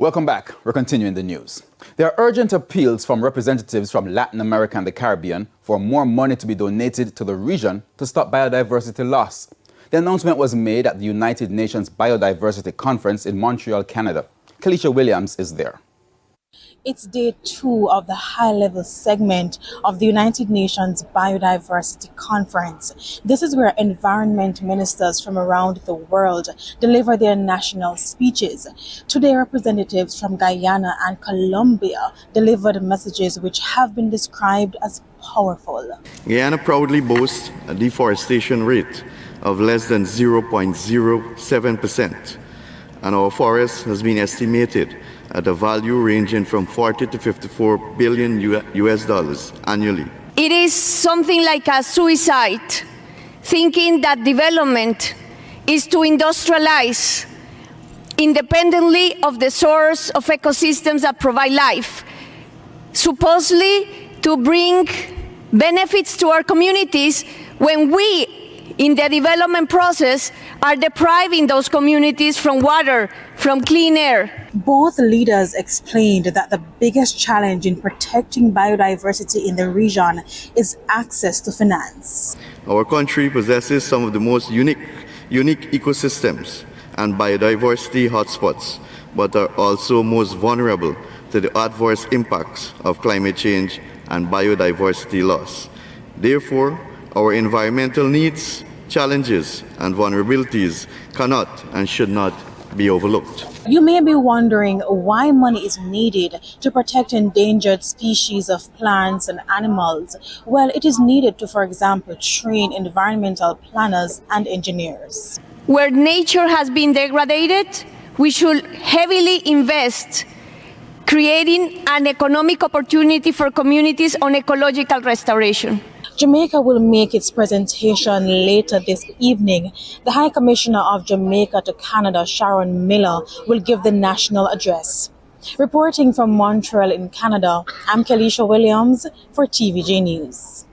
Welcome back. We're continuing the news. There are urgent appeals from representatives from Latin America and the Caribbean for more money to be donated to the region to stop biodiversity loss. The announcement was made at the United Nations Biodiversity Conference in Montreal, Canada. Kalisha Williams is there. It's day 2 of the high-level segment of the United Nations Biodiversity Conference. This is where environment ministers from around the world deliver their national speeches. Today, representatives from Guyana and Colombia delivered messages which have been described as powerful. Guyana proudly boasts a deforestation rate of less than 0.07%, and our forest has been estimated at a value ranging from 40 to 54 billion US dollars annually. It is something like a suicide, thinking that development is to industrialize independently of the source of ecosystems that provide life, supposedly to bring benefits to our communities when we, in the development process, are depriving those communities from water, from clean air. Both leaders explained that the biggest challenge in protecting biodiversity in the region is access to finance. Our country possesses some of the most unique ecosystems and biodiversity hotspots, but are also most vulnerable to the adverse impacts of climate change and biodiversity loss. Therefore, our environmental needs, challenges, and vulnerabilities cannot and should not be overlooked. You may be wondering why money is needed to protect endangered species of plants and animals. Well, it is needed to, for example, train environmental planners and engineers. Where nature has been degraded, we should heavily invest creating an economic opportunity for communities on ecological restoration. Jamaica will make its presentation later this evening. The High Commissioner of Jamaica to Canada, Sharon Miller, will give the national address. Reporting from Montreal in Canada, I'm Kalisha Williams for TVJ News.